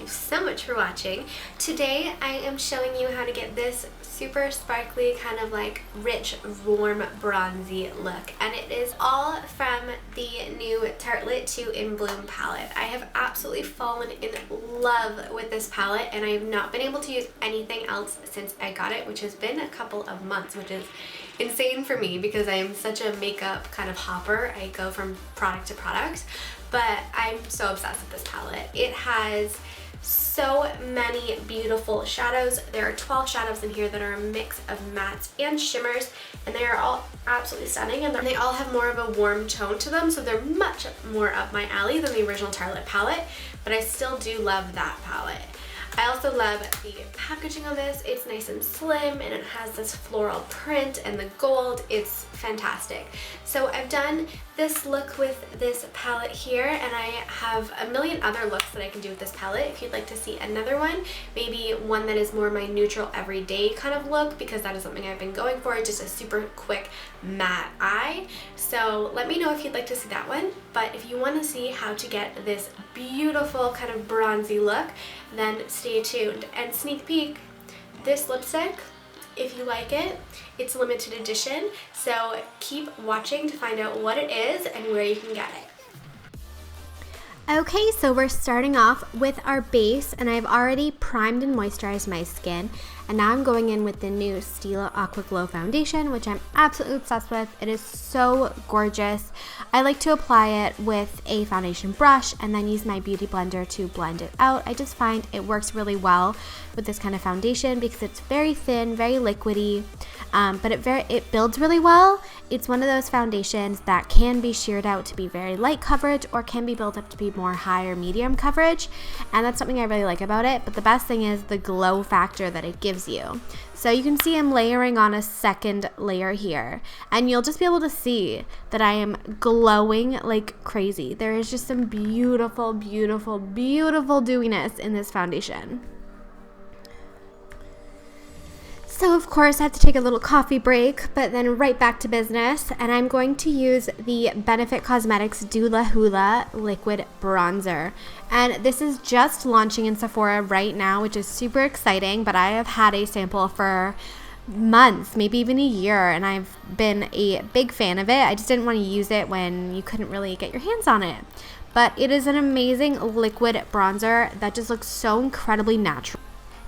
you so much for watching. Today I am showing you how to get this super sparkly, kind of like rich, warm, bronzy look. And it is all from the new Tartelette 2 in Bloom palette. I have absolutely fallen in love with this palette, and I have not been able to use anything else since I got it, which has been a couple of months, which is insane for me because I am such a makeup kind of hopper. I go from product to product, but I'm so obsessed with this palette. It has so many beautiful shadows. There are 12 shadows in here that are a mix of mattes and shimmers, and they are all absolutely stunning, and they all have more of a warm tone to them, so they're much more up my alley than the original Tartelette palette, but I still do love that palette. I also love the packaging on this. It's nice and slim, and it has this floral print and the gold. It's fantastic. So I've done this look with this palette here, and I have a million other looks that I can do with this palette. If you'd like to see another one, maybe one that is more my neutral everyday kind of look, because that is something I've been going for, just a super quick matte eye. So let me know if you'd like to see that one. But if you want to see how to get this beautiful kind of bronzy look, then stay tuned. And sneak peek, this lipstick, if you like it, it's limited edition, so keep watching to find out what it is and where you can get it. Okay, so we're starting off with our base, and I've already primed and moisturized my skin, and now I'm going in with the new Stila Aqua Glow foundation, which I'm absolutely obsessed with. It is so gorgeous. I like to apply it with a foundation brush and then use my beauty blender to blend it out. I just find it works really well with this kind of foundation because it's very thin, very liquidy, but it builds really well. It's one of those foundations that can be sheared out to be very light coverage or can be built up to be more high or medium coverage, and that's something I really like about it. But the best thing is the glow factor that it gives you. So you can see I'm layering on a second layer here, and you'll just be able to see that I am glowing like crazy. There is just some beautiful, beautiful, beautiful dewiness in this foundation. So of course I have to take a little coffee break, but then right back to business, and I'm going to use the Benefit Cosmetics Dula Hula Liquid Bronzer. And this is just launching in Sephora right now, which is super exciting, but I have had a sample for months, maybe even a year, and I've been a big fan of it. I just didn't want to use it when you couldn't really get your hands on it. But it is an amazing liquid bronzer that just looks so incredibly natural.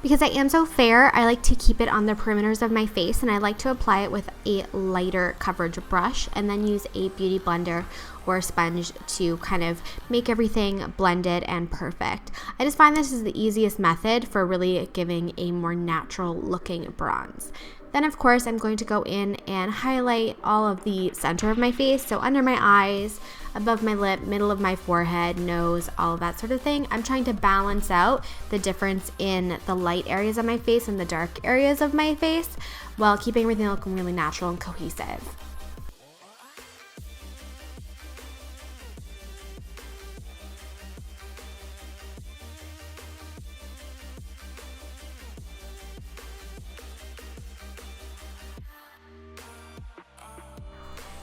Because I am so fair, I like to keep it on the perimeters of my face, and I like to apply it with a lighter coverage brush and then use a beauty blender or a sponge to kind of make everything blended and perfect. I just find this is the easiest method for really giving a more natural looking bronze. Then of course I'm going to go in and highlight all of the center of my face, so under my eyes, above my lip, middle of my forehead, nose, all of that sort of thing. I'm trying to balance out the difference in the light areas of my face and the dark areas of my face while keeping everything looking really natural and cohesive.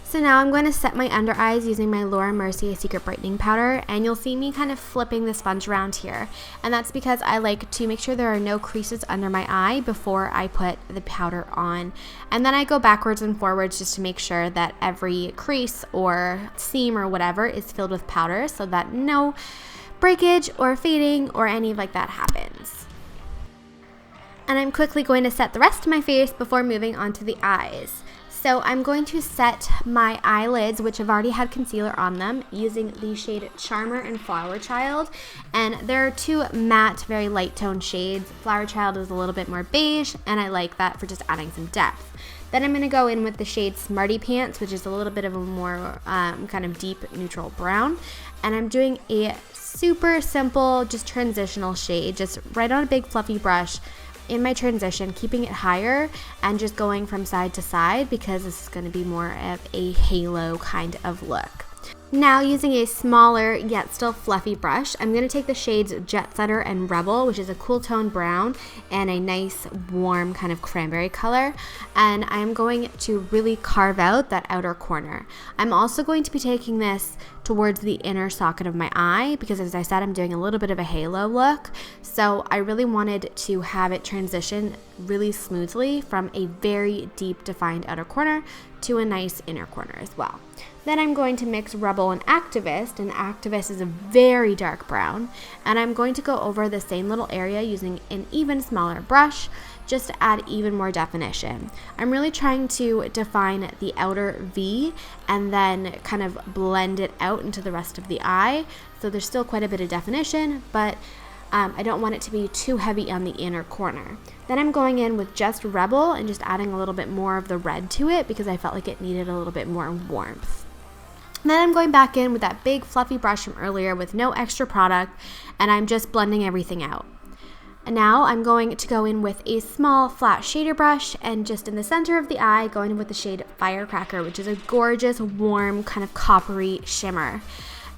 So now I'm going to set my under eyes using my Laura Mercier Secret Brightening Powder, and you'll see me kind of flipping the sponge around here. And that's because I like to make sure there are no creases under my eye before I put the powder on. And then I go backwards and forwards just to make sure that every crease or seam or whatever is filled with powder so that no breakage or fading or any like that happens. And I'm quickly going to set the rest of my face before moving on to the eyes. So I'm going to set my eyelids, which have already had concealer on them, using the shade Charmer and Flower Child. And there are two matte, very light tone shades. Flower Child is a little bit more beige, and I like that for just adding some depth. Then I'm going to go in with the shade Smarty Pants, which is a little bit of a more kind of deep neutral brown. And I'm doing a super simple, just transitional shade, just right on a big fluffy brush in my transition, keeping it higher and just going from side to side because this is going to be more of a halo kind of look. Now, using a smaller yet still fluffy brush, I'm going to take the shades Jet Setter and Rebel, which is a cool tone brown and a nice warm kind of cranberry color, and I'm going to really carve out that outer corner. I'm also going to be taking this towards the inner socket of my eye because, as I said, I'm doing a little bit of a halo look, so I really wanted to have it transition really smoothly from a very deep defined outer corner to a nice inner corner as well. Then I'm going to mix Rebel and Activist is a very dark brown, and I'm going to go over the same little area using an even smaller brush just to add even more definition. I'm really trying to define the outer V and then kind of blend it out into the rest of the eye, so there's still quite a bit of definition, but I don't want it to be too heavy on the inner corner. Then I'm going in with just Rebel and just adding a little bit more of the red to it because I felt like it needed a little bit more warmth. Then I'm going back in with that big fluffy brush from earlier with no extra product, and I'm just blending everything out. And now I'm going to go in with a small flat shader brush and just in the center of the eye going in with the shade Firecracker, which is a gorgeous warm kind of coppery shimmer.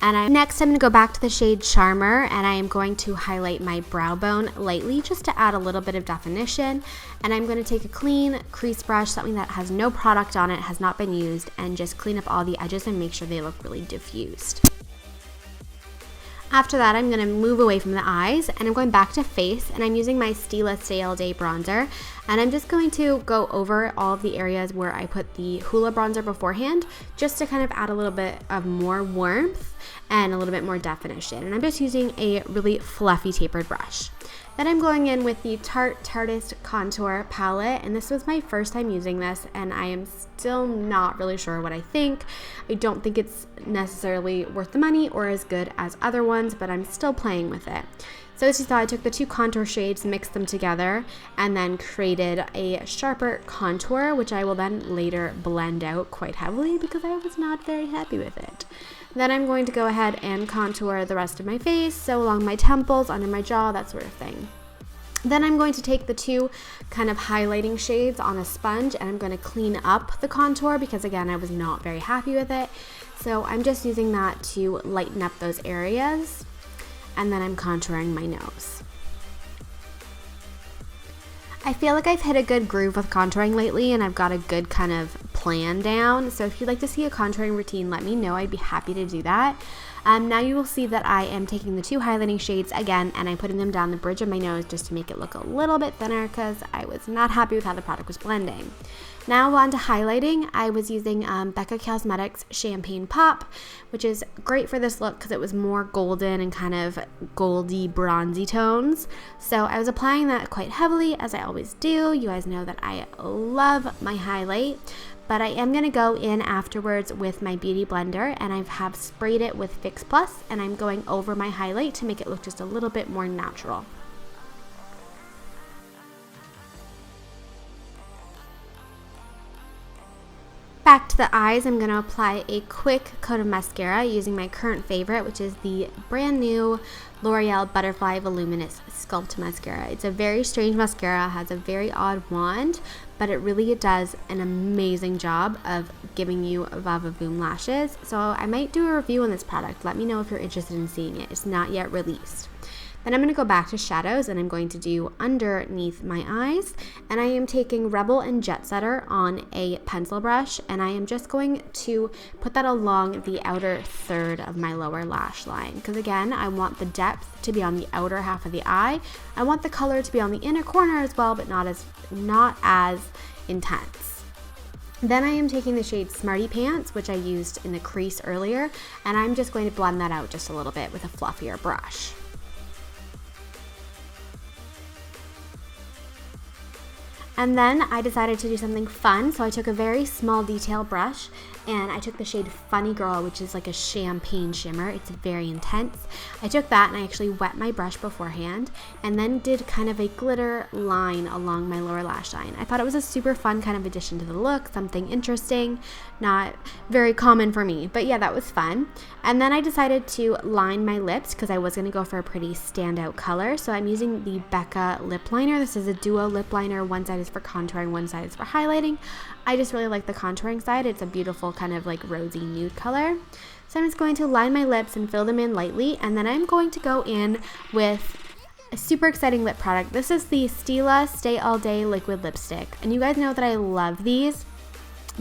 And next I'm going to go back to the shade Charmer, and I am going to highlight my brow bone lightly just to add a little bit of definition. And I'm going to take a clean crease brush, something that has no product on it, has not been used, and just clean up all the edges and make sure they look really diffused. After that, I'm going to move away from the eyes and I'm going back to face, and I'm using my Stila Stay All Day bronzer, and I'm just going to go over all of the areas where I put the Hoola bronzer beforehand just to kind of add a little bit of more warmth and a little bit more definition. And I'm just using a really fluffy tapered brush. Then I'm going in with the Tartelette Contour Palette, and this was my first time using this, and I am still not really sure what I think. I don't think it's necessarily worth the money or as good as other ones, but I'm still playing with it. So as you saw, I took the two contour shades, mixed them together, and then created a sharper contour, which I will then later blend out quite heavily because I was not very happy with it. Then I'm going to go ahead and contour the rest of my face, so along my temples, under my jaw, that sort of thing. Then I'm going to take the two kind of highlighting shades on a sponge, and I'm going to clean up the contour because, again, I was not very happy with it. So I'm just using that to lighten up those areas, and then I'm contouring my nose. I feel like I've hit a good groove with contouring lately, and I've got a good kind of plan down. So if you'd like to see a contouring routine, let me know. I'd be happy to do that. Now you will see that I am taking the two highlighting shades again, and I'm putting them down the bridge of my nose just to make it look a little bit thinner because I was not happy with how the product was blending. Now on to highlighting. I was using Becca Cosmetics Champagne Pop, which is great for this look because it was more golden and kind of goldy bronzy tones. So I was applying that quite heavily, as I always do. You guys know that I love my highlight. But I am going to go in afterwards with my Beauty Blender, and I have sprayed it with Fix Plus, and I'm going over my highlight to make it look just a little bit more natural. Back to the eyes, I'm going to apply a quick coat of mascara using my current favorite, which is the brand new L'Oreal Butterfly Voluminous Sculpt Mascara. It's a very strange mascara, has a very odd wand, but it really does an amazing job of giving you va-va-voom lashes. So I might do a review on this product. Let me know if you're interested in seeing it. It's not yet released. Then I'm going to go back to shadows, and I'm going to do underneath my eyes, and I am taking Rebel and Jet Setter on a pencil brush, and I am just going to put that along the outer third of my lower lash line because, again, I want the depth to be on the outer half of the eye. I want the color to be on the inner corner as well, but not as intense. Then I am taking the shade Smarty Pants, which I used in the crease earlier, and I'm just going to blend that out just a little bit with a fluffier brush. And then I decided to do something fun, so I took a very small detail brush and I took the shade Funny Girl, which is like a champagne shimmer. It's very intense. I took that and I actually wet my brush beforehand and then did kind of a glitter line along my lower lash line. I thought it was a super fun kind of addition to the look, something interesting, not very common for me, but yeah, that was fun. And then I decided to line my lips because I was going to go for a pretty standout color. So I'm using the Becca lip liner. This is a duo lip liner. One side is for contouring, one side is for highlighting. I just really like the contouring side. It's a beautiful kind of like rosy nude color. So I'm just going to line my lips and fill them in lightly, and then I'm going to go in with a super exciting lip product. This is the Stila Stay All Day Liquid Lipstick, and you guys know that I love these.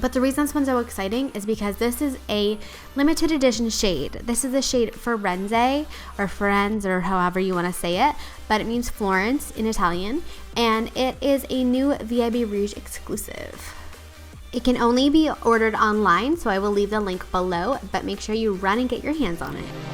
But the reason this one's so exciting is because this is a limited edition shade. This is the shade Firenze, or Firenze, or however you want to say it, but it means Florence in Italian, and it is a new VIB Rouge exclusive. It can only be ordered online, so I will leave the link below, but make sure you run and get your hands on it.